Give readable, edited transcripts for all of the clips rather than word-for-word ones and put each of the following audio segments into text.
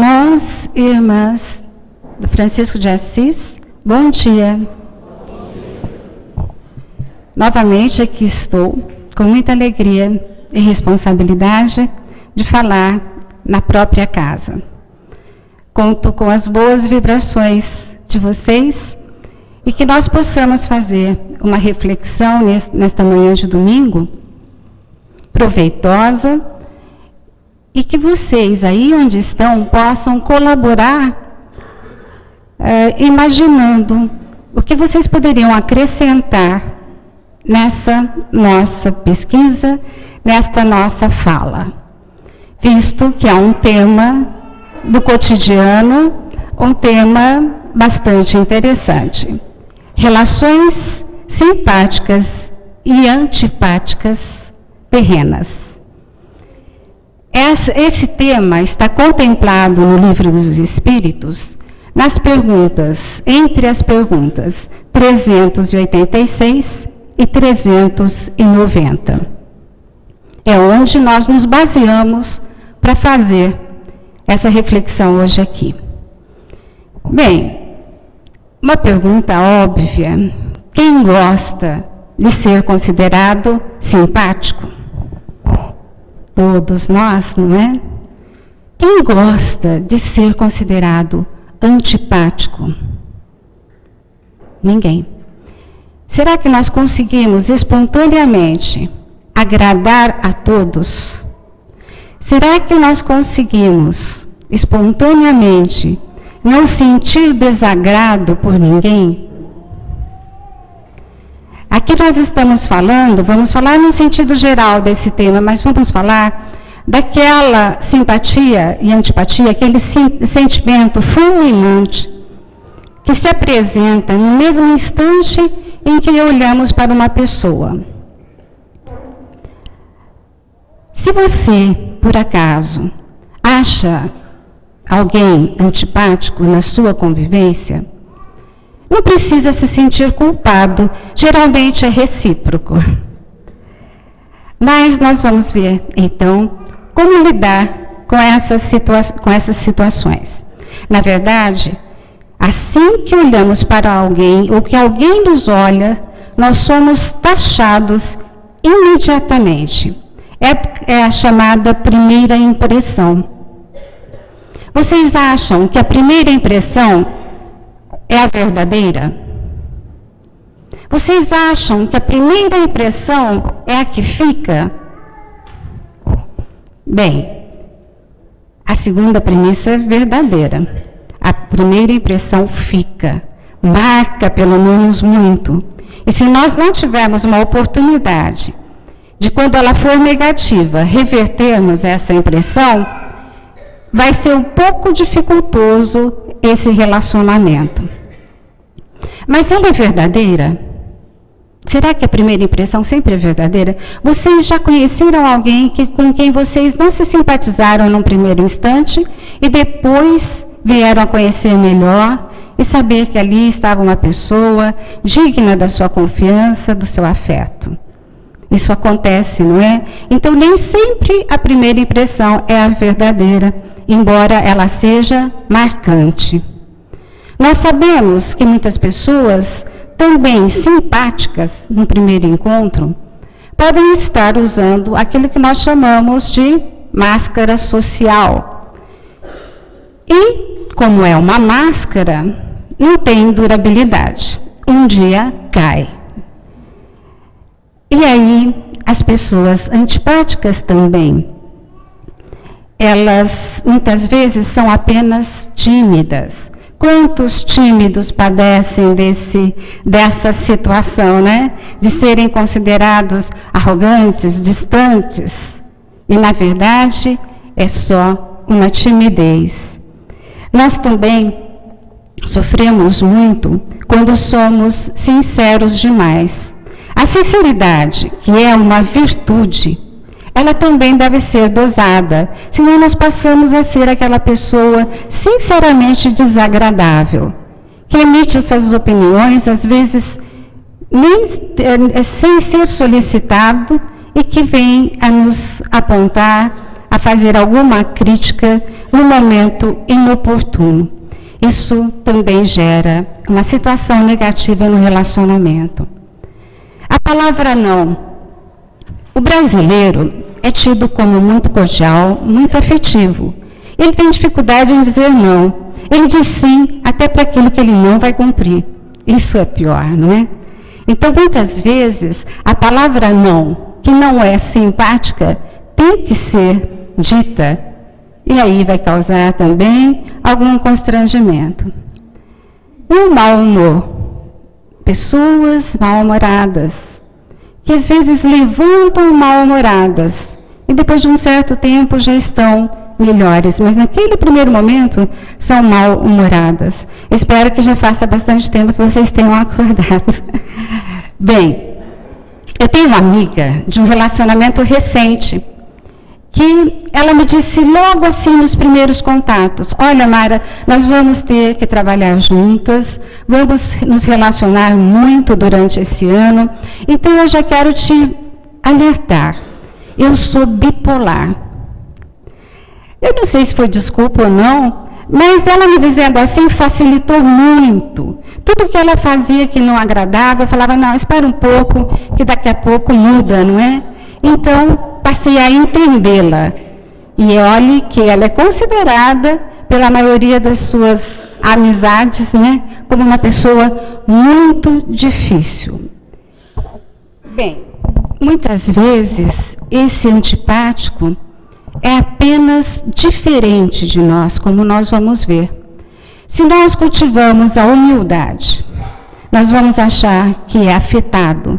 Irmãos e irmãs do Francisco de Assis, bom dia. Novamente aqui estou, com muita alegria e responsabilidade de falar na própria casa. Conto com as boas vibrações de vocês e que nós possamos fazer uma reflexão nesta manhã de domingo proveitosa e que vocês, aí onde estão, possam colaborar imaginando o que vocês poderiam acrescentar nessa nossa pesquisa, nesta nossa fala, visto que é um tema do cotidiano, um tema bastante interessante. Relações simpáticas e antipáticas terrenas. Esse tema está contemplado no Livro dos Espíritos, nas perguntas, entre as perguntas 386 e 390. É onde nós nos baseamos para fazer essa reflexão hoje aqui. Bem, uma pergunta óbvia: quem gosta de ser considerado simpático? Todos nós, não é? Quem gosta de ser considerado antipático? Ninguém. Será que nós conseguimos espontaneamente agradar a todos? Será que nós conseguimos espontaneamente não sentir desagrado por ninguém? Aqui nós estamos falando, vamos falar no sentido geral desse tema, mas vamos falar daquela simpatia e antipatia, aquele sentimento fulminante que se apresenta no mesmo instante em que olhamos para uma pessoa. Se você, por acaso, acha alguém antipático na sua convivência, não precisa se sentir culpado, geralmente é recíproco. Mas nós vamos ver, então, como lidar com essas situações. Na verdade, assim que olhamos para alguém, ou que alguém nos olha, nós somos taxados imediatamente. É a chamada primeira impressão. Vocês acham que a primeira impressão é a verdadeira? Vocês acham que a primeira impressão é a que fica? Bem, a segunda premissa é verdadeira. A primeira impressão fica, marca pelo menos muito. E se nós não tivermos uma oportunidade de, quando ela for negativa, revertermos essa impressão, vai ser um pouco dificultoso esse relacionamento. Mas ela é verdadeira? Será que a primeira impressão sempre é verdadeira? Vocês já conheceram alguém com quem vocês não se simpatizaram num primeiro instante e depois vieram a conhecer melhor e saber que ali estava uma pessoa digna da sua confiança, do seu afeto? Isso acontece, não é? Então, nem sempre a primeira impressão é a verdadeira, embora ela seja marcante. Nós sabemos que muitas pessoas, também simpáticas no primeiro encontro, podem estar usando aquilo que nós chamamos de máscara social. E, como é uma máscara, não tem durabilidade. Um dia cai. E aí, as pessoas antipáticas também, elas muitas vezes são apenas tímidas. Quantos tímidos padecem dessa situação, né? De serem considerados arrogantes, distantes. E, na verdade, é só uma timidez. Nós também sofremos muito quando somos sinceros demais. A sinceridade, que é uma virtude, ela também deve ser dosada, senão nós passamos a ser aquela pessoa sinceramente desagradável, que emite suas opiniões, às vezes, sem ser solicitado, e que vem a nos apontar a fazer alguma crítica no momento inoportuno. Isso também gera uma situação negativa no relacionamento. A palavra não. O brasileiro é tido como muito cordial, muito afetivo. Ele tem dificuldade em dizer não. Ele diz sim até para aquilo que ele não vai cumprir. Isso é pior, não é? Então, muitas vezes, a palavra não, que não é simpática, tem que ser dita. E aí vai causar também algum constrangimento. O mau humor. Pessoas mal-humoradas, que às vezes levantam mal-humoradas e depois de um certo tempo já estão melhores, mas naquele primeiro momento são mal-humoradas. Espero que já faça bastante tempo que vocês tenham acordado. Bem, eu tenho uma amiga de um relacionamento recente, que ela me disse logo assim nos primeiros contatos: olha, Mara, nós vamos ter que trabalhar juntas, vamos nos relacionar muito durante esse ano, então eu já quero te alertar, eu sou bipolar. Eu não sei se foi desculpa ou não, mas ela me dizendo assim facilitou muito. Tudo que ela fazia que não agradava, eu falava, não, espera um pouco, que daqui a pouco muda, não é? Então, passei a entendê-la. E olhe que ela é considerada, pela maioria das suas amizades, né, como uma pessoa muito difícil. Bem, muitas vezes, esse antipático é apenas diferente de nós, como nós vamos ver. Se nós cultivamos a humildade, nós vamos achar que é afetado.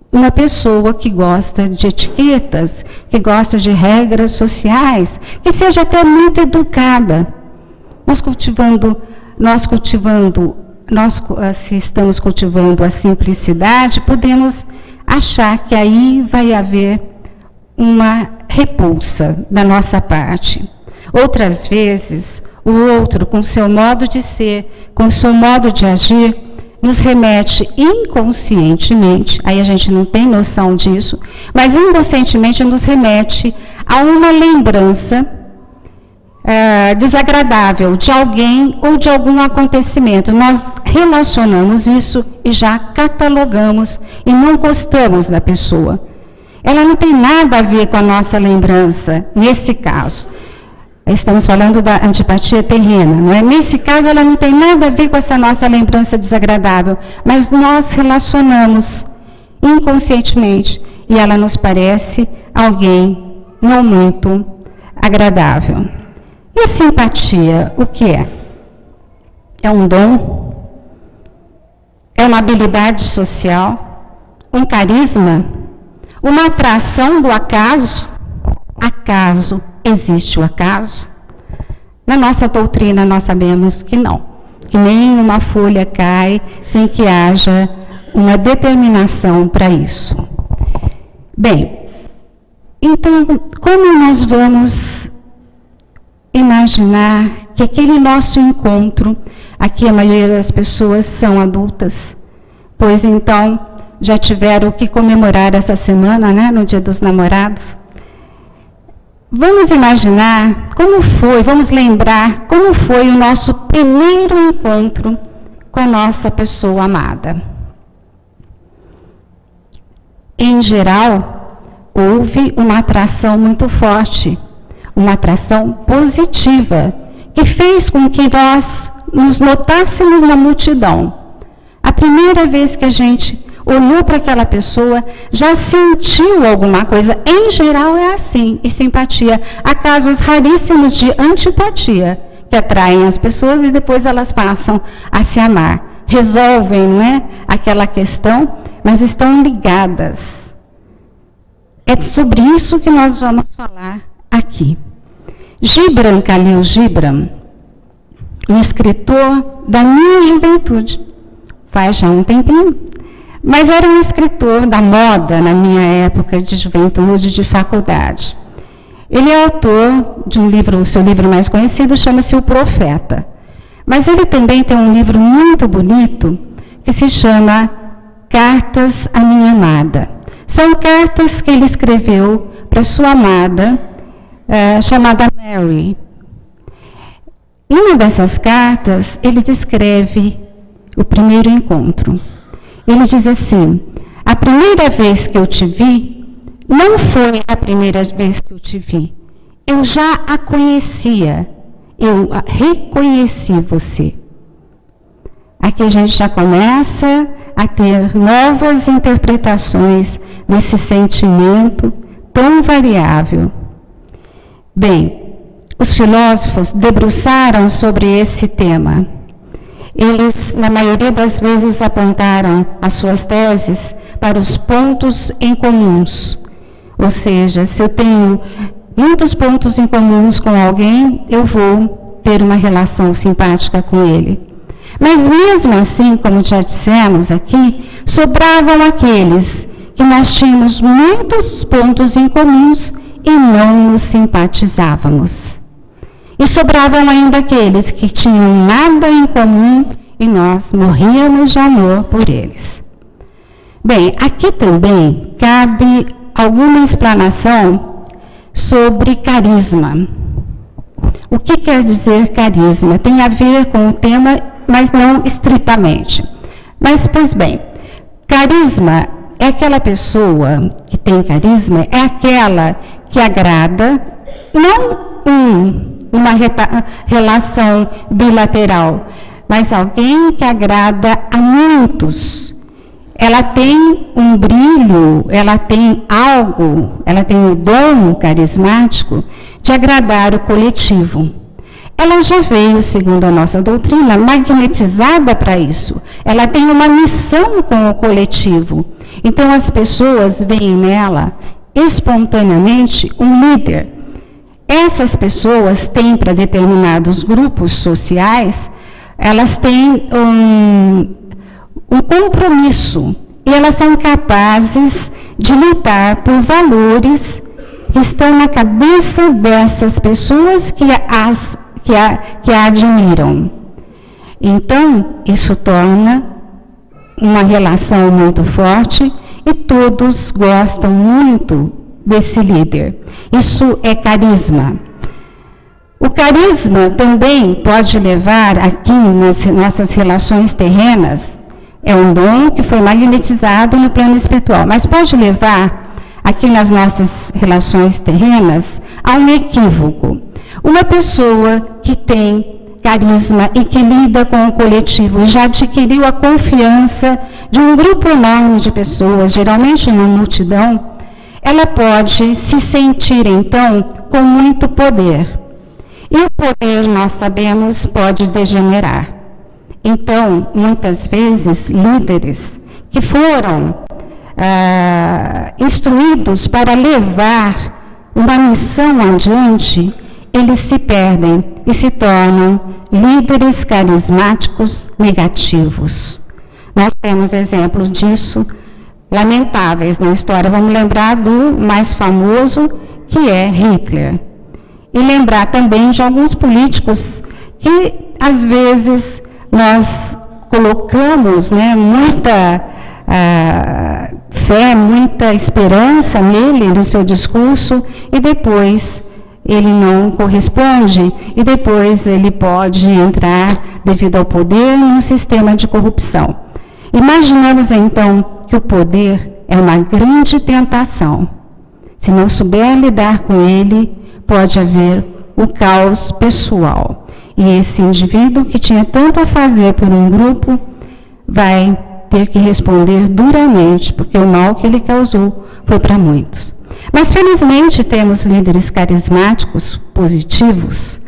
Uma pessoa que gosta de etiquetas, que gosta de regras sociais, que seja até muito educada. Se estamos cultivando a simplicidade, podemos achar que aí vai haver uma repulsa da nossa parte. Outras vezes, o outro, com seu modo de ser, com seu modo de agir, nos remete inconscientemente, aí a gente não tem noção disso, mas inconscientemente nos remete a uma lembrança desagradável de alguém ou de algum acontecimento. Nós relacionamos isso e já catalogamos e não gostamos da pessoa. Ela não tem nada a ver com a nossa lembrança, nesse caso. Estamos falando da antipatia terrena, não é? Nesse caso, ela não tem nada a ver com essa nossa lembrança desagradável, mas nós relacionamos inconscientemente e ela nos parece alguém não muito agradável. E a simpatia, o que é? É um dom? É uma habilidade social? Um carisma? Uma atração do acaso? Acaso? Existe o acaso? Na nossa doutrina nós sabemos que não, que nenhuma folha cai sem que haja uma determinação para isso. Bem, então, como nós vamos imaginar que aquele nosso encontro, aqui a maioria das pessoas são adultas, pois então já tiveram que comemorar essa semana, né, no Dia dos Namorados. Vamos imaginar como foi, vamos lembrar como foi o nosso primeiro encontro com a nossa pessoa amada. Em geral, houve uma atração muito forte, uma atração positiva, que fez com que nós nos notássemos na multidão. A primeira vez que a gente olhou para aquela pessoa, já sentiu alguma coisa. Em geral é assim, e simpatia. Há casos raríssimos de antipatia, que atraem as pessoas e depois elas passam a se amar. Resolvem, não é? Aquela questão, mas estão ligadas. É sobre isso que nós vamos falar aqui. Gibran Khalil Gibran, um escritor da minha juventude, faz já um tempinho, mas era um escritor da moda na minha época de juventude, de faculdade. Ele é autor de um livro, o seu livro mais conhecido chama-se O Profeta. Mas ele também tem um livro muito bonito que se chama Cartas à Minha Amada. São cartas que ele escreveu para sua amada chamada Mary. Em uma dessas cartas, ele descreve o primeiro encontro. Ele diz assim: a primeira vez que eu te vi, não foi a primeira vez que eu te vi. Eu já a conhecia. Eu reconheci você. Aqui a gente já começa a ter novas interpretações desse sentimento tão variável. Bem, os filósofos debruçaram sobre esse tema. Eles, na maioria das vezes, apontaram as suas teses para os pontos em comuns. Ou seja, se eu tenho muitos pontos em comuns com alguém, eu vou ter uma relação simpática com ele. Mas mesmo assim, como já dissemos aqui, sobravam aqueles que nós tínhamos muitos pontos em comuns e não nos simpatizávamos. E sobravam ainda aqueles que tinham nada em comum e nós morríamos de amor por eles. Bem, aqui também cabe alguma explanação sobre carisma. O que quer dizer carisma? Tem a ver com o tema, mas não estritamente. Mas, pois bem, carisma é aquela pessoa que tem carisma, é aquela que agrada, não uma relação bilateral, mas alguém que agrada a muitos. Ela tem um brilho, ela tem algo, ela tem um dom carismático de agradar o coletivo. Ela já veio, segundo a nossa doutrina, magnetizada para isso. Ela tem uma missão com o coletivo. Então as pessoas veem nela, espontaneamente, um líder. Essas pessoas têm, para determinados grupos sociais, elas têm um compromisso e elas são capazes de lutar por valores que estão na cabeça dessas pessoas que a admiram. Então, isso torna uma relação muito forte e todos gostam muito desse líder. Isso é carisma. O carisma também pode levar aqui nas nossas relações terrenas, é um dom que foi magnetizado no plano espiritual, mas pode levar aqui nas nossas relações terrenas a um equívoco. Uma pessoa que tem carisma e que lida com o coletivo, já adquiriu a confiança de um grupo enorme de pessoas, geralmente uma multidão, ela pode se sentir, então, com muito poder. E o poder, nós sabemos, pode degenerar. Então, muitas vezes, líderes que foram instruídos para levar uma missão adiante, eles se perdem e se tornam líderes carismáticos negativos. Nós temos exemplos disso lamentáveis na história. Vamos lembrar do mais famoso, que é Hitler. E lembrar também de alguns políticos que, às vezes, nós colocamos, né, muita fé, muita esperança nele, no seu discurso, e depois ele não corresponde, e depois ele pode entrar, devido ao poder, num sistema de corrupção. Imaginamos, então, que o poder é uma grande tentação. Se não souber lidar com ele, pode haver o caos pessoal. E esse indivíduo que tinha tanto a fazer por um grupo, vai ter que responder duramente, porque o mal que ele causou foi para muitos. Mas, felizmente, temos líderes carismáticos positivos.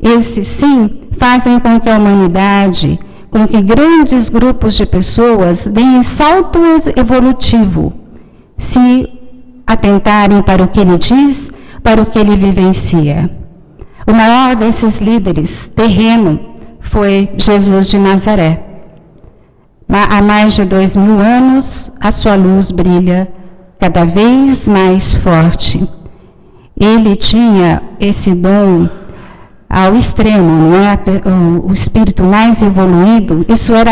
Esses, sim, fazem com que a humanidade, com que grandes grupos de pessoas deem salto evolutivo, se atentarem para o que ele diz, para o que ele vivencia. O maior desses líderes terreno foi Jesus de Nazaré. Há mais de 2000 anos, a sua luz brilha cada vez mais forte. Ele tinha esse dom ao extremo, não é? O espírito mais evoluído, isso era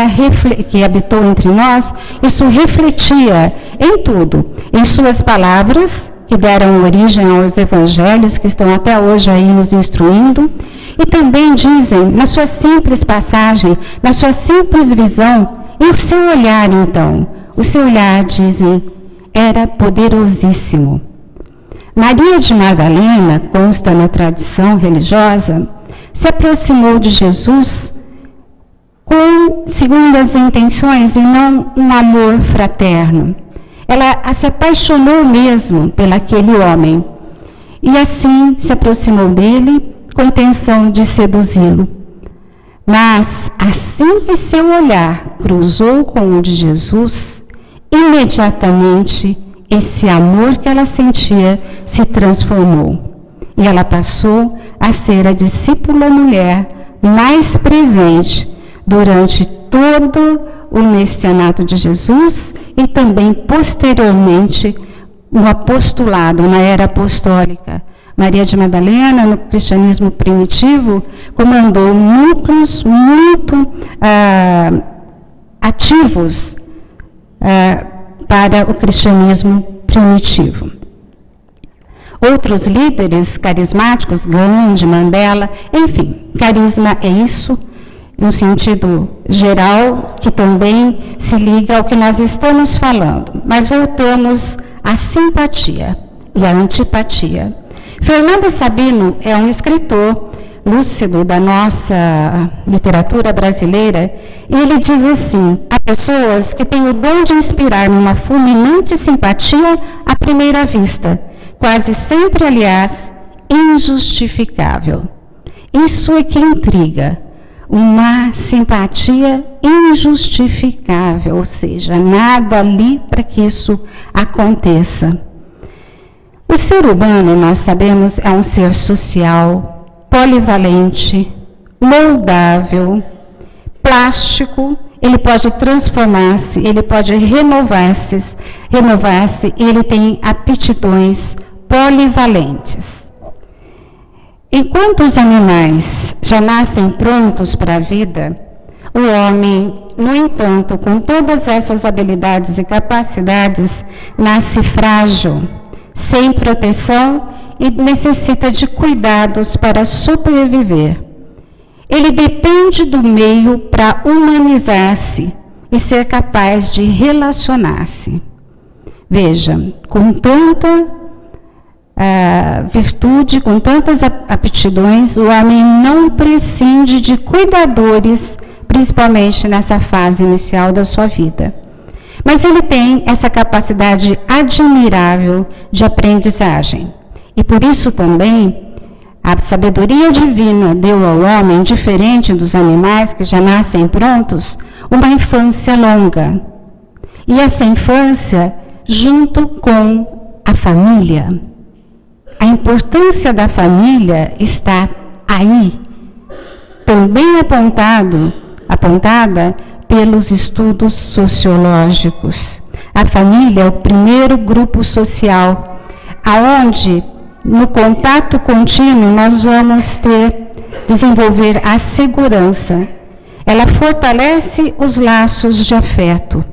que habitou entre nós, isso refletia em tudo, em suas palavras, que deram origem aos evangelhos, que estão até hoje aí nos instruindo, e também dizem, na sua simples passagem, na sua simples visão, e o seu olhar, então, o seu olhar, dizem, era poderosíssimo. Maria de Madalena, consta na tradição religiosa, se aproximou de Jesus com segundas intenções e não um amor fraterno. Ela se apaixonou mesmo pelaquele homem e assim se aproximou dele com a intenção de seduzi-lo. Mas assim que seu olhar cruzou com o de Jesus, imediatamente esse amor que ela sentia se transformou e ela passou a ser a discípula mulher mais presente durante todo o messianato de Jesus e também posteriormente no apostolado, na era apostólica. Maria de Madalena, no cristianismo primitivo, comandou núcleos muito ativos para o cristianismo primitivo. Outros líderes carismáticos, Gandhi, Mandela, enfim, carisma é isso, no sentido geral, que também se liga ao que nós estamos falando. Mas voltamos à simpatia e à antipatia. Fernando Sabino é um escritor lúcido da nossa literatura brasileira, e ele diz assim: há pessoas que têm o dom de inspirar numa fulminante simpatia à primeira vista, quase sempre, aliás, injustificável. Isso é que intriga. Uma simpatia injustificável, ou seja, nada ali para que isso aconteça. O ser humano, nós sabemos, é um ser social, polivalente, moldável, plástico, ele pode transformar-se, ele pode renovar-se, e ele tem aptidões polivalentes. Enquanto os animais já nascem prontos para a vida, o homem, no entanto, com todas essas habilidades e capacidades, nasce frágil, sem proteção e necessita de cuidados para sobreviver. Ele depende do meio para humanizar-se e ser capaz de relacionar-se. Veja, com tanta virtude, com tantas aptidões, o homem não prescinde de cuidadores, principalmente nessa fase inicial da sua vida. Mas ele tem essa capacidade admirável de aprendizagem. E por isso também a sabedoria divina deu ao homem, diferente dos animais que já nascem prontos, uma infância longa. E essa infância junto com a família. A importância da família está aí, também apontada pelos estudos sociológicos. A família é o primeiro grupo social, aonde, no contato contínuo, nós vamos desenvolver a segurança. Ela fortalece os laços de afeto.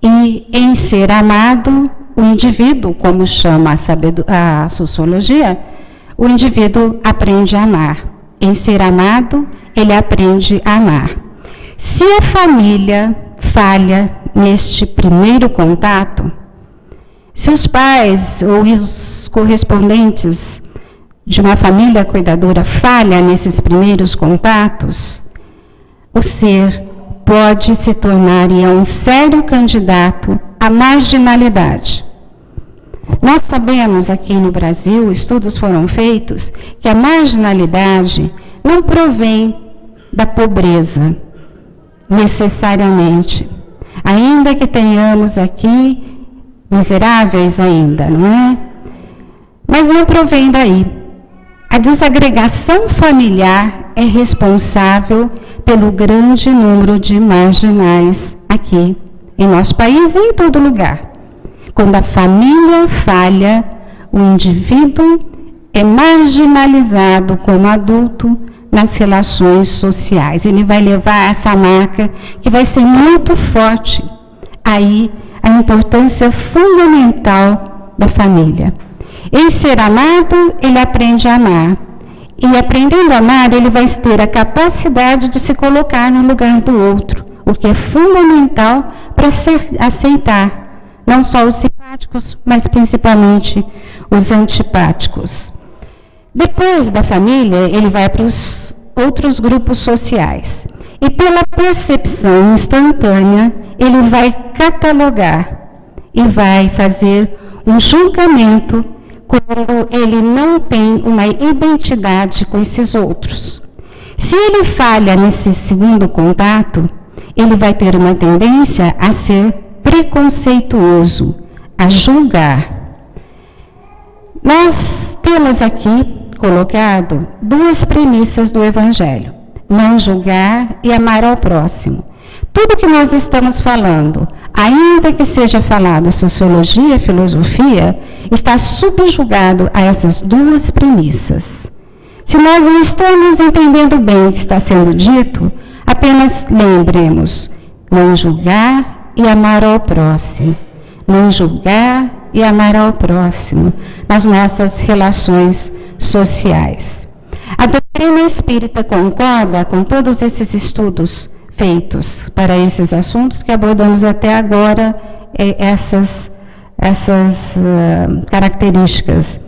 E em ser amado, o indivíduo, como chama a sociologia, o indivíduo aprende a amar. Em ser amado, ele aprende a amar. Se a família falha neste primeiro contato, se os pais ou os correspondentes de uma família cuidadora falham nesses primeiros contatos, o ser pode se tornar um sério candidato à marginalidade. Nós sabemos aqui no Brasil, estudos foram feitos, que a marginalidade não provém da pobreza, necessariamente. Ainda que tenhamos aqui miseráveis ainda, não é? Mas não provém daí. A desagregação familiar é responsável pelo grande número de marginais aqui em nosso país e em todo lugar. Quando a família falha, o indivíduo é marginalizado como adulto nas relações sociais. Ele vai levar essa marca que vai ser muito forte. Aí, a importância fundamental da família. Em ser amado, ele aprende a amar. E aprendendo a amar, ele vai ter a capacidade de se colocar no lugar do outro, o que é fundamental para aceitar não só os simpáticos, mas principalmente os antipáticos. Depois da família, ele vai para os outros grupos sociais. E pela percepção instantânea, ele vai catalogar e vai fazer um julgamento quando ele não tem uma identidade com esses outros. Se ele falha nesse segundo contato, ele vai ter uma tendência a ser preconceituoso, a julgar. Nós temos aqui colocado duas premissas do Evangelho: não julgar e amar ao próximo. Tudo que nós estamos falando, ainda que seja falado sociologia, filosofia, está subjugado a essas duas premissas. Se nós não estamos entendendo bem o que está sendo dito, apenas lembremos: não julgar e amar ao próximo. Não julgar e amar ao próximo nas nossas relações sociais. A doutrina espírita concorda com todos esses estudos feitos para esses assuntos que abordamos até agora, essas características.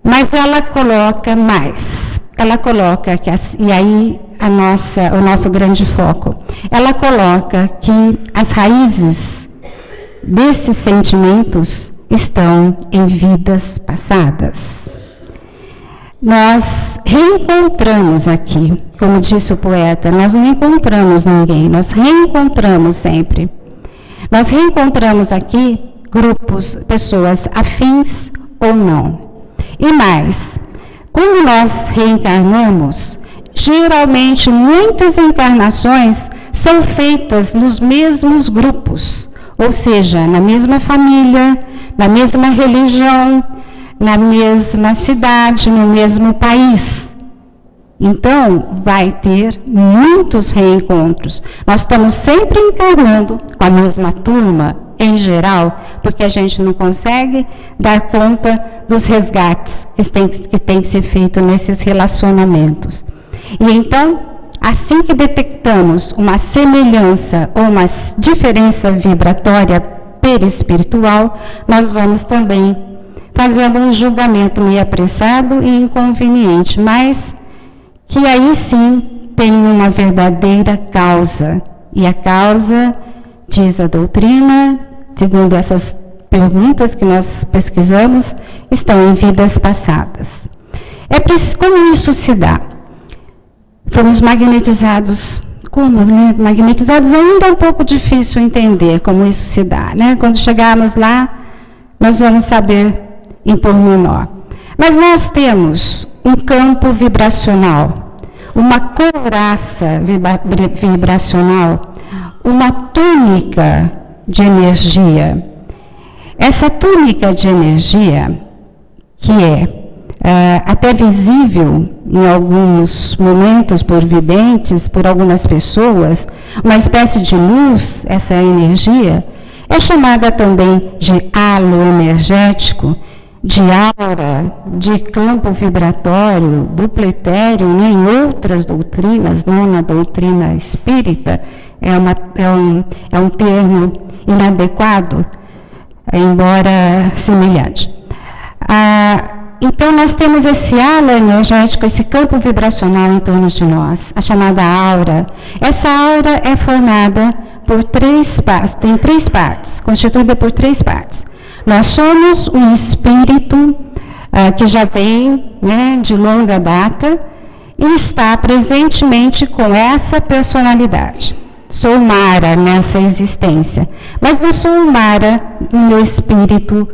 Mas ela coloca mais. Ela coloca que, e aí o nosso grande foco, ela coloca que as raízes desses sentimentos estão em vidas passadas. Nós reencontramos aqui, como disse o poeta, nós não encontramos ninguém, nós reencontramos sempre. Nós reencontramos aqui grupos, pessoas afins ou não. E mais, quando nós reencarnamos, geralmente muitas encarnações são feitas nos mesmos grupos, ou seja, na mesma família, na mesma religião, na mesma cidade, no mesmo país. Então, vai ter muitos reencontros. Nós estamos sempre encarnando com a mesma turma, em geral, porque a gente não consegue dar conta dos resgates que tem que ser feito nesses relacionamentos. E então, assim que detectamos uma semelhança ou uma diferença vibratória perispiritual, nós vamos também fazendo um julgamento meio apressado e inconveniente, mas que aí sim tem uma verdadeira causa. E a causa, diz a doutrina, segundo essas perguntas que nós pesquisamos, estão em vidas passadas. Como isso se dá? Fomos magnetizados. Como, né? Magnetizados ainda é um pouco difícil entender como isso se dá, né? Quando chegarmos lá, nós vamos saber em pormenor. Mas nós temos um campo vibracional, uma couraça vibracional, uma túnica de energia. Essa túnica de energia, que é até visível em alguns momentos por videntes, por algumas pessoas, uma espécie de luz, essa energia, é chamada também de halo energético, de aura, de campo vibratório, duplo etéreo, né? Em outras doutrinas, não na doutrina espírita, é um termo inadequado, embora semelhante. Então, nós temos esse halo energético, esse campo vibracional em torno de nós, a chamada aura. Essa aura é formada por três partes, tem três partes, constituída por três partes. Nós somos um espírito que já vem, né, de longa data e está presentemente com essa personalidade. Sou Mara nessa existência, mas não sou Mara no meu espírito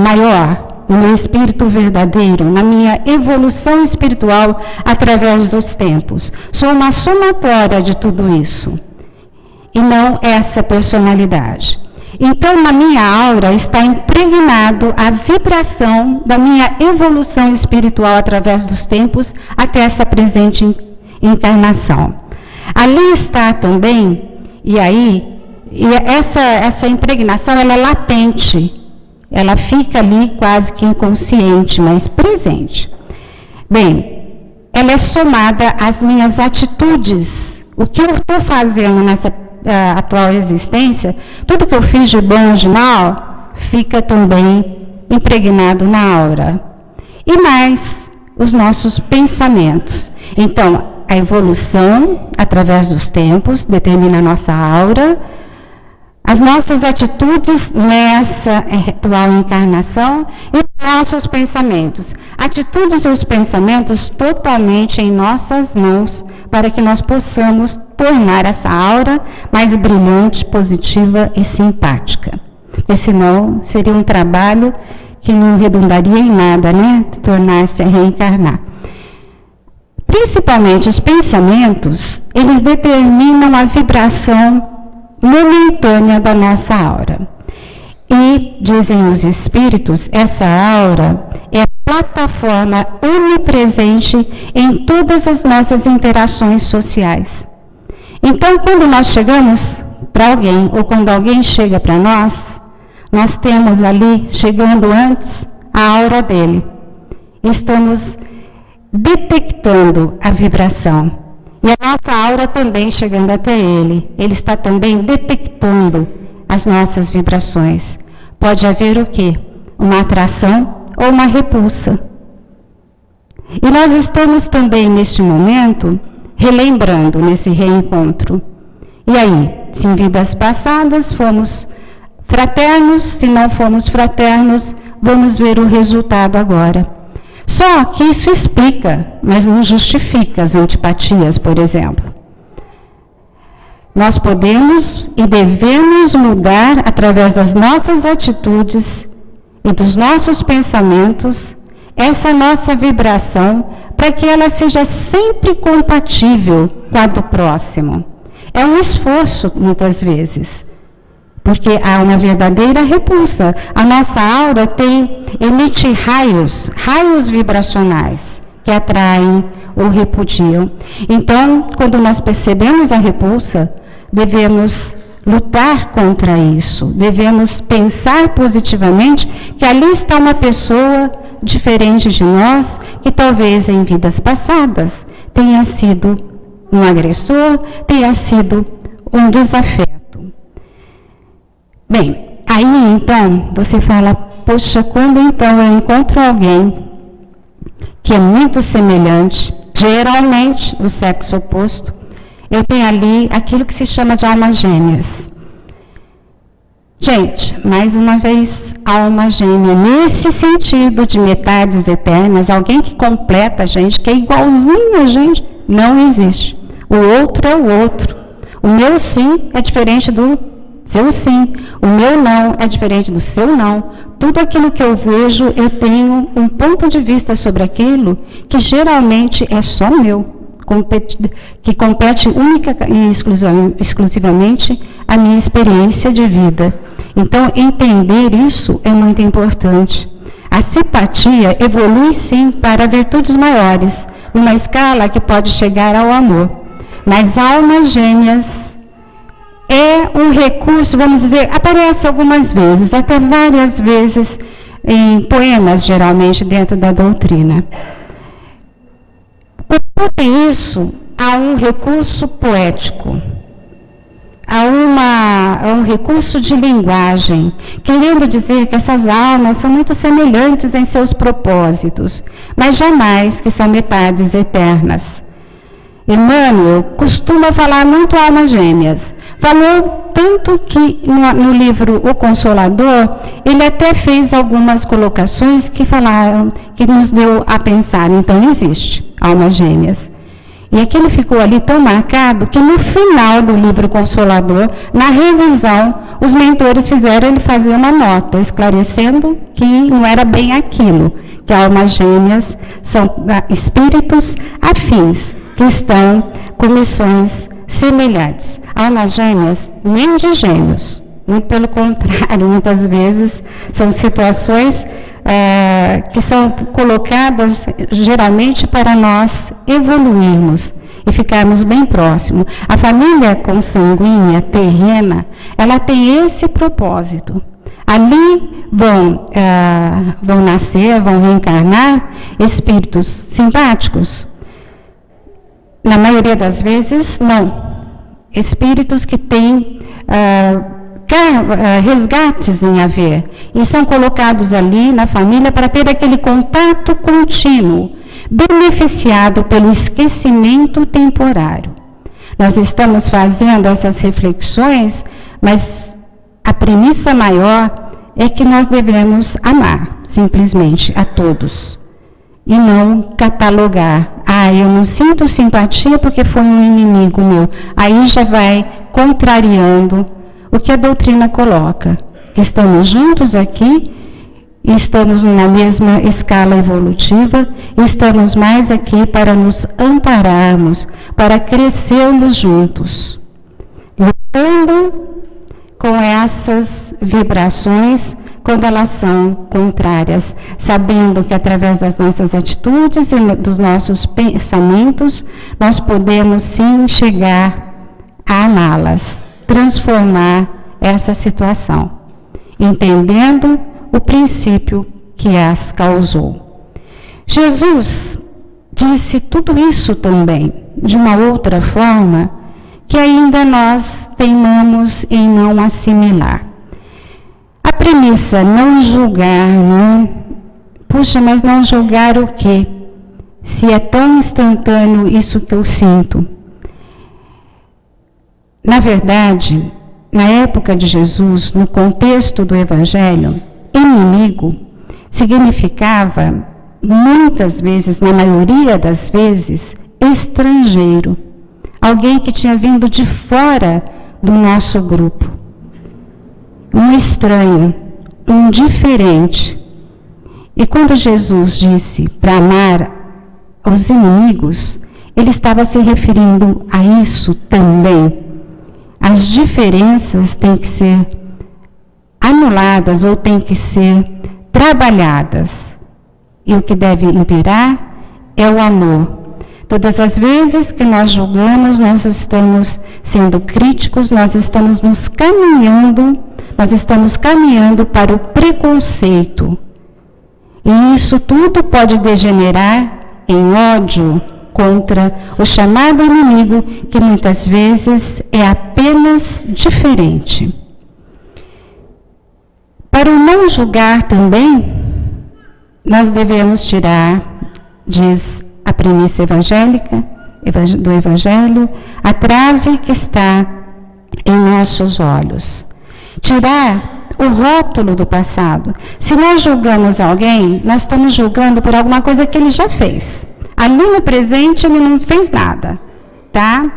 maior, no meu espírito verdadeiro, na minha evolução espiritual através dos tempos. Sou uma somatória de tudo isso, e não essa personalidade. Então, na minha aura está impregnado a vibração da minha evolução espiritual através dos tempos até essa presente encarnação. Ali está também, essa impregnação ela é latente, ela fica ali quase que inconsciente, mas presente. Bem, ela é somada às minhas atitudes. O que eu estou fazendo nessa atual existência, tudo que eu fiz de bom ou de mal, fica também impregnado na aura. E mais, os nossos pensamentos. Então, a evolução, através dos tempos, determina a nossa aura. As nossas atitudes nessa atual encarnação e os nossos pensamentos. Atitudes e os pensamentos totalmente em nossas mãos, para que nós possamos tornar essa aura mais brilhante, positiva e simpática. Porque senão seria um trabalho que não redundaria em nada, né? Tornar-se a reencarnar. Principalmente os pensamentos, eles determinam a vibração momentânea da nossa aura. E, dizem os espíritos, essa aura é a plataforma onipresente em todas as nossas interações sociais. Então, quando nós chegamos para alguém, ou quando alguém chega para nós, nós temos ali, chegando antes, a aura dele. Estamos detectando a vibração. E a nossa aura também chegando até ele. Ele está também detectando as nossas vibrações. Pode haver o quê? Uma atração ou uma repulsa. E nós estamos também, neste momento, relembrando nesse reencontro. E aí, se em vidas passadas fomos fraternos, se não fomos fraternos, vamos ver o resultado agora. Só que isso explica, mas não justifica as antipatias, por exemplo. Nós podemos e devemos mudar através das nossas atitudes e dos nossos pensamentos essa nossa vibração para que ela seja sempre compatível com a do próximo. É um esforço, muitas vezes, porque há uma verdadeira repulsa. A nossa aura emite raios vibracionais que atraem ou repudiam. Então, quando nós percebemos a repulsa, devemos lutar contra isso. Devemos pensar positivamente que ali está uma pessoa diferente de nós, que talvez em vidas passadas tenha sido um agressor, tenha sido um desafeto. Bem, aí então você fala, poxa, quando então eu encontro alguém que é muito semelhante, geralmente do sexo oposto, eu tenho ali aquilo que se chama de almas gêmeas. Gente, mais uma vez, alma gêmea, nesse sentido de metades eternas, alguém que completa a gente, que é igualzinho a gente, não existe. O outro é o outro. O meu sim é diferente do seu sim. O meu não é diferente do seu não. Tudo aquilo que eu vejo, eu tenho um ponto de vista sobre aquilo que geralmente é só meu, que compete única e exclusivamente a minha experiência de vida. Então, entender isso é muito importante. A simpatia evolui sim para virtudes maiores, numa escala que pode chegar ao amor. Mas almas gêmeas é um recurso, vamos dizer, aparece algumas vezes, até várias vezes em poemas, geralmente, dentro da doutrina. Por isso, há um recurso poético, há um recurso de linguagem, querendo dizer que essas almas são muito semelhantes em seus propósitos, mas jamais que são metades eternas. Emmanuel costuma falar muito almas gêmeas. Falou tanto que no livro O Consolador, ele até fez algumas colocações que falaram, que nos deu a pensar, então existe almas gêmeas. E aquilo ficou ali tão marcado que no final do livro Consolador, na revisão, os mentores fizeram ele fazer uma nota, esclarecendo que não era bem aquilo, que almas gêmeas são espíritos afins, que estão com missões semelhantes. Almas gêmeas, nem de gêmeos, muito pelo contrário, muitas vezes são situações que são colocadas geralmente para nós evoluirmos e ficarmos bem próximos. A família consanguínea terrena, ela tem esse propósito. ali vão nascer, vão reencarnar espíritos simpáticos? Na maioria das vezes, não. Espíritos que têm resgates em haver e são colocados ali na família para ter aquele contato contínuo, beneficiado pelo esquecimento temporário. Nós estamos fazendo essas reflexões, mas a premissa maior é que nós devemos amar, simplesmente, a todos. E não catalogar. Eu não sinto simpatia porque foi um inimigo meu. Aí já vai contrariando o que a doutrina coloca. Que estamos juntos aqui, estamos na mesma escala evolutiva, estamos mais aqui para nos ampararmos, para crescermos juntos. Lutando com essas vibrações, quando elas são contrárias, sabendo que através das nossas atitudes e dos nossos pensamentos, nós podemos sim chegar a amá-las, transformar essa situação, entendendo o princípio que as causou. Jesus disse tudo isso também, de uma outra forma, que ainda nós teimamos em não assimilar. A premissa, não julgar, né? Puxa, mas não julgar o quê? Se é tão instantâneo isso que eu sinto. Na verdade, na época de Jesus, no contexto do Evangelho, inimigo significava, muitas vezes, na maioria das vezes, estrangeiro. Alguém que tinha vindo de fora do nosso grupo. Um estranho, um diferente. E quando Jesus disse para amar os inimigos, ele estava se referindo a isso também. As diferenças têm que ser anuladas ou têm que ser trabalhadas. E o que deve imperar é o amor. Todas as vezes que nós julgamos, nós estamos sendo críticos, nós estamos caminhando para o preconceito. E isso tudo pode degenerar em ódio contra o chamado inimigo, que muitas vezes é apenas diferente. Para o não julgar também, nós devemos tirar, diz a premissa evangélica, do Evangelho, a trave que está em nossos olhos. Tirar o rótulo do passado. Se nós julgamos alguém, nós estamos julgando por alguma coisa que ele já fez. Ali no presente ele não fez nada. Tá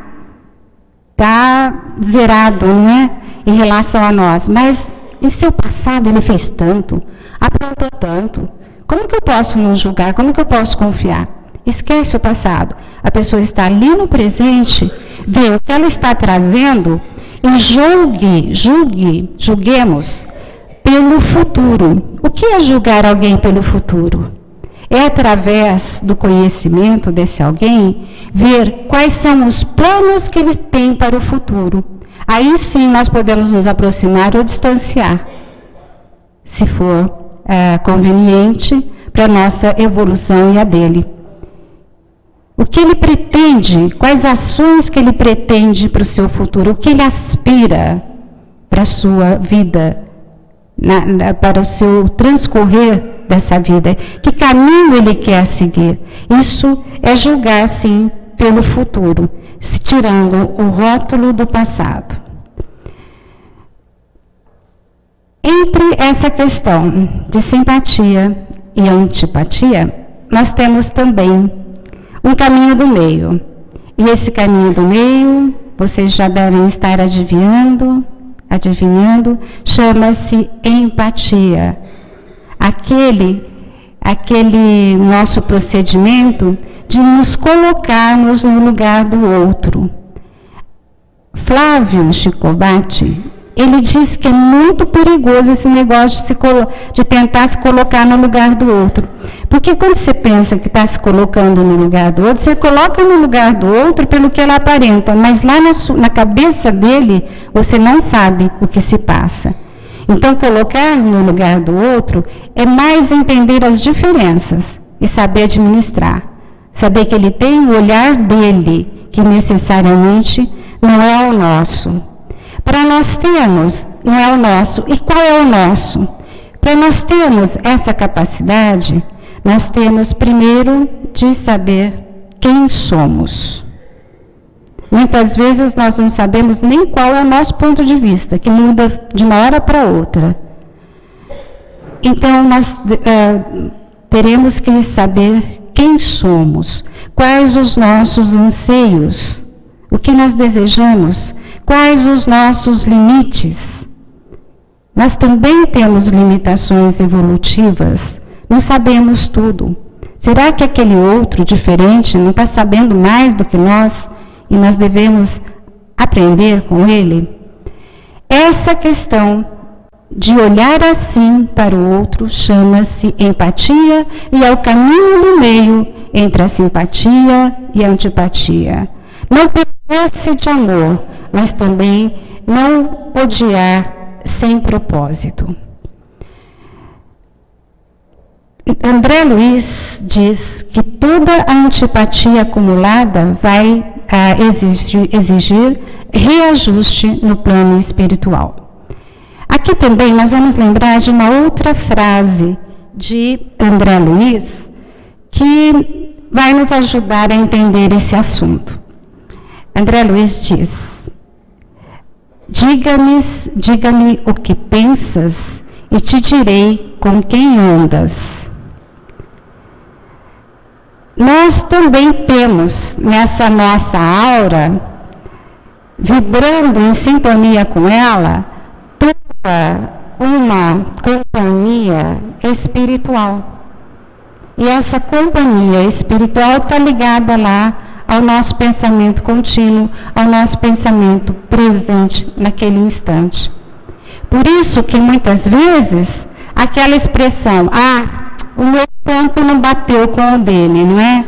zerado, né, em relação a nós. Mas em seu passado ele fez tanto, aprontou tanto. Como que eu posso não julgar? Como que eu posso confiar? Esquece o passado. A pessoa está ali no presente, vê o que ela está trazendo e julguemos pelo futuro. O que é julgar alguém pelo futuro? É através do conhecimento desse alguém, ver quais são os planos que ele tem para o futuro. Aí sim nós podemos nos aproximar ou distanciar, se for conveniente para a nossa evolução e a dele. O que ele pretende, quais ações que ele pretende para o seu futuro, o que ele aspira para a sua vida, para o seu transcorrer dessa vida, que caminho ele quer seguir. Isso é julgar, sim, pelo futuro, tirando o rótulo do passado. Entre essa questão de simpatia e antipatia, nós temos também um caminho do meio. E esse caminho do meio, vocês já devem estar adivinhando, chama-se empatia. Aquele nosso procedimento de nos colocarmos no lugar do outro. Flávio Jacobati, ele diz que é muito perigoso esse negócio de tentar se colocar no lugar do outro. Porque quando você pensa que está se colocando no lugar do outro, você coloca no lugar do outro pelo que ela aparenta, mas lá na cabeça dele, você não sabe o que se passa. Então, colocar no lugar do outro é mais entender as diferenças e saber administrar. Saber que ele tem o olhar dele, que necessariamente não é o nosso. Para nós termos, não é o nosso. E qual é o nosso? Para nós termos essa capacidade, nós temos primeiro de saber quem somos. Muitas vezes nós não sabemos nem qual é o nosso ponto de vista, que muda de uma hora para outra. Então, nós teremos que saber quem somos, quais os nossos anseios, o que nós desejamos, quais os nossos limites. Nós também temos limitações evolutivas, não sabemos tudo. Será que aquele outro diferente não está sabendo mais do que nós e nós devemos aprender com ele? Essa questão de olhar assim para o outro chama-se empatia e é o caminho no meio entre a simpatia e a antipatia. Não perder-se de amor, mas também não odiar sem propósito. André Luiz diz que toda a antipatia acumulada vai exigir reajuste no plano espiritual. Aqui também nós vamos lembrar de uma outra frase de André Luiz que vai nos ajudar a entender esse assunto. André Luiz diz: diga-me o que pensas e te direi com quem andas. Nós também temos nessa nossa aura, vibrando em sintonia com ela, toda uma companhia espiritual. E essa companhia espiritual está ligada lá ao nosso pensamento contínuo, ao nosso pensamento presente naquele instante. Por isso que muitas vezes aquela expressão, o meu santo não bateu com o dele, não é?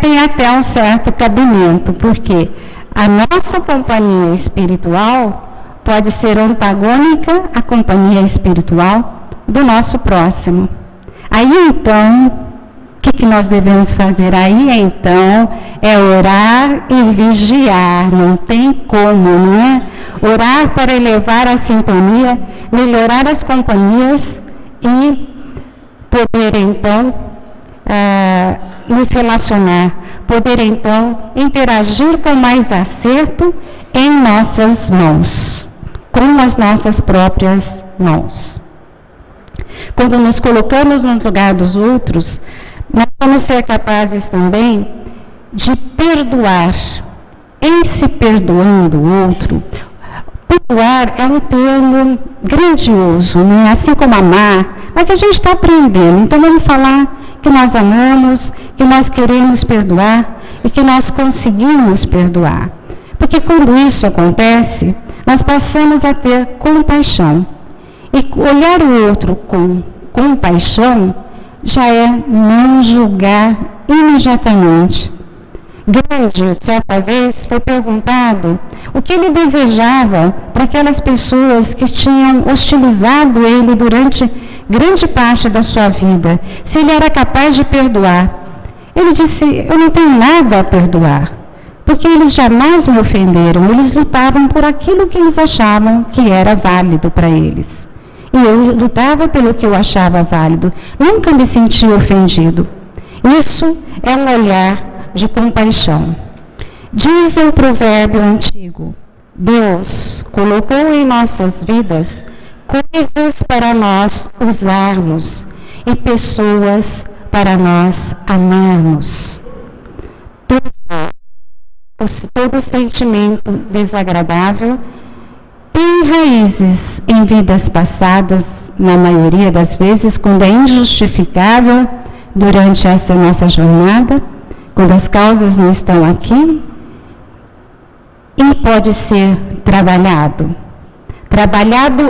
Tem até um certo cabimento, porque a nossa companhia espiritual pode ser antagônica à companhia espiritual do nosso próximo. Aí então, o que nós devemos fazer? Aí então é orar e vigiar, não tem como, não é? Orar para elevar a sintonia, melhorar as companhias e poder então nos relacionar, poder então interagir com mais acerto em nossas mãos, com as nossas próprias mãos. Quando nos colocamos no lugar dos outros, nós vamos ser capazes também de perdoar. Em se perdoando o outro, perdoar é um termo grandioso, não é? Assim como amar, mas a gente está aprendendo, então vamos falar que nós amamos, que nós queremos perdoar e que nós conseguimos perdoar. Porque quando isso acontece, nós passamos a ter compaixão. E olhar o outro com compaixão já é não julgar imediatamente. Gandhi, certa vez, foi perguntado o que ele desejava para aquelas pessoas que tinham hostilizado ele durante grande parte da sua vida, se ele era capaz de perdoar. Ele disse: eu não tenho nada a perdoar, porque eles jamais me ofenderam, eles lutavam por aquilo que eles achavam que era válido para eles. E eu lutava pelo que eu achava válido, nunca me senti ofendido. Isso é um olhar de compaixão. Diz um provérbio antigo: Deus colocou em nossas vidas coisas para nós usarmos e pessoas para nós amarmos. Todo sentimento desagradável tem raízes em vidas passadas, na maioria das vezes, quando é injustificável durante essa nossa jornada, quando as causas não estão aqui, e pode ser trabalhado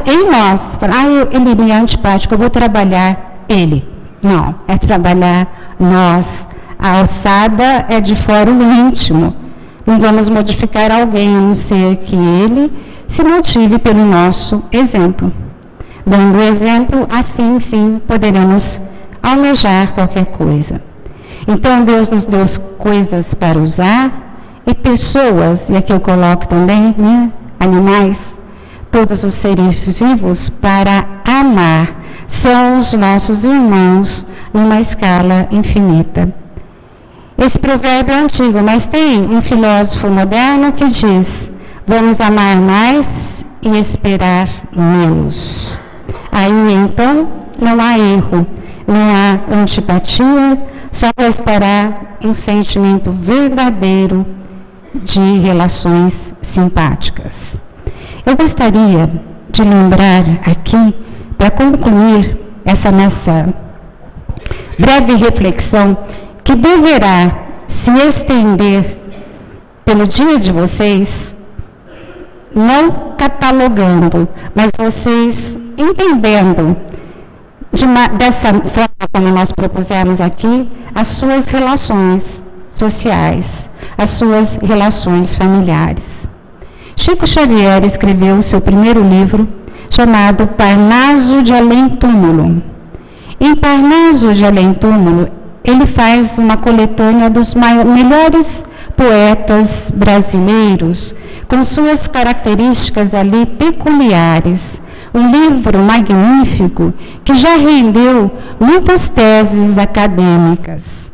em nós. Ele é antipático, eu vou trabalhar ele. Não, é trabalhar nós. A alçada é de fórum íntimo. Não vamos modificar alguém, a não ser que ele se motive pelo nosso exemplo. Dando exemplo, assim sim poderemos almejar qualquer coisa. Então Deus nos deu coisas para usar e pessoas, e aqui eu coloco também, né, animais, todos os seres vivos para amar. São os nossos irmãos numa escala infinita. Esse provérbio é antigo, mas tem um filósofo moderno que diz: vamos amar mais e esperar menos. Aí então não há erro, não há antipatia, só restará um sentimento verdadeiro de relações simpáticas. Eu gostaria de lembrar aqui, para concluir essa nossa breve reflexão, que deverá se estender pelo dia de vocês, não catalogando, mas vocês entendendo dessa forma como nós propusemos aqui, as suas relações sociais, as suas relações familiares. Chico Xavier escreveu seu primeiro livro, chamado Parnaso de Além-Túmulo. Em Parnaso de Além-Túmulo, ele faz uma coletânea dos melhores poetas brasileiros, com suas características ali peculiares. Um livro magnífico que já rendeu muitas teses acadêmicas.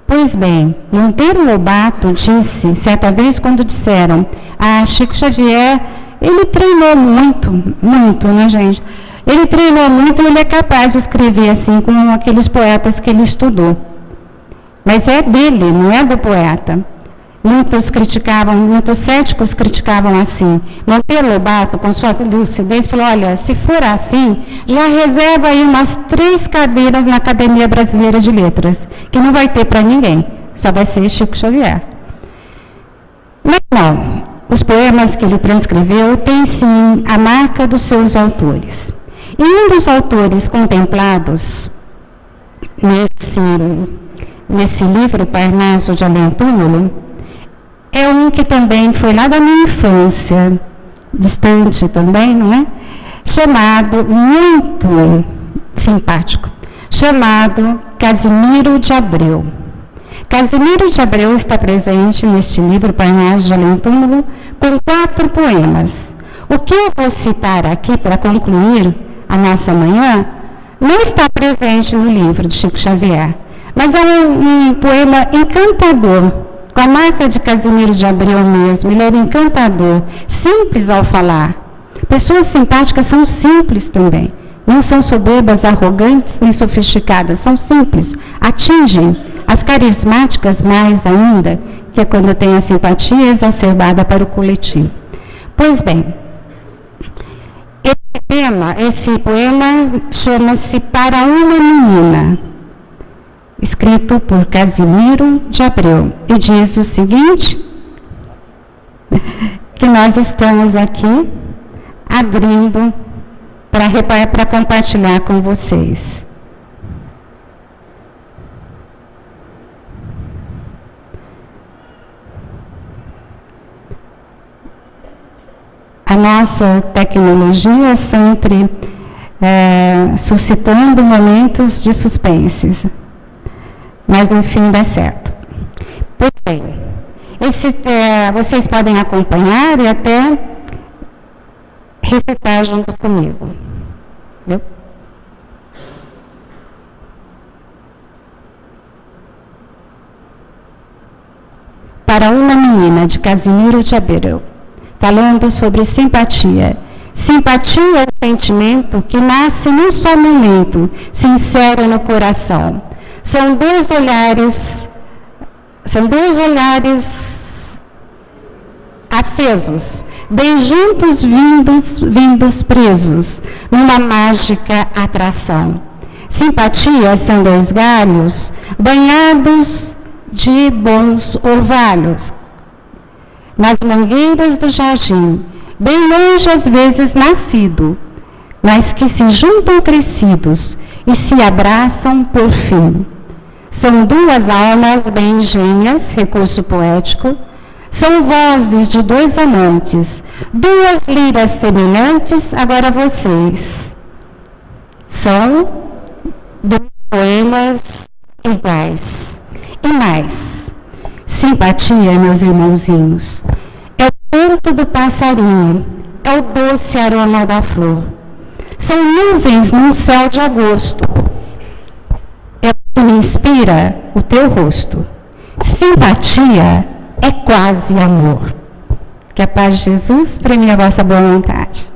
Pois bem, Monteiro Lobato disse, certa vez quando disseram, Chico Xavier, ele treinou muito, né, gente? Ele treinou muito e ele é capaz de escrever assim como aqueles poetas que ele estudou. Mas é dele, não é do poeta. Muitos céticos criticavam assim. Monteiro Lobato, com sua lucidez, falou, olha, se for assim, já reserva aí umas 3 cadeiras na Academia Brasileira de Letras, que não vai ter para ninguém, só vai ser Chico Xavier. Mas não, os poemas que ele transcreveu têm sim a marca dos seus autores. E um dos autores contemplados nesse livro, Parnaso de Além-Túmulo, é um que também foi lá da minha infância, distante também, não é? Chamado, muito simpático, chamado Casimiro de Abreu. Casimiro de Abreu está presente neste livro, Parnaso de Além-Túmulo, com 4 poemas. O que eu vou citar aqui para concluir a nossa manhã, não está presente no livro de Chico Xavier, mas é um poema encantador, com a marca de Casimiro de Abreu mesmo. Ele era encantador, simples ao falar. Pessoas simpáticas são simples também. Não são soberbas, arrogantes, nem sofisticadas. São simples. Atingem as carismáticas mais ainda, que é quando tem a simpatia exacerbada para o coletivo. Pois bem, esse poema chama-se Para uma Menina, escrito por Casimiro de Abreu, e diz o seguinte, que nós estamos aqui abrindo para compartilhar com vocês. A nossa tecnologia sempre suscitando momentos de suspense, mas no fim dá certo. Pois bem, vocês podem acompanhar e até recitar junto comigo. Viu? Para uma Menina, de Casimiro de Abreu, falando sobre simpatia. Simpatia é o sentimento que nasce num só momento, sincero no coração. São dois olhares acesos, bem juntos vindos presos, numa mágica atração. Simpatia são 2 galhos banhados de bons orvalhos, nas mangueiras do jardim, bem longe às vezes nascido, mas que se juntam crescidos e se abraçam por fim. São 2 almas bem gêmeas, recurso poético, são vozes de 2 amantes, 2 liras semelhantes, agora vocês. São dois poemas iguais. E mais, simpatia, meus irmãozinhos, é o canto do passarinho, é o doce aroma da flor. São nuvens num céu de agosto. É o que me inspira o teu rosto. Simpatia é quase amor. Que a paz de Jesus premie a vossa boa vontade.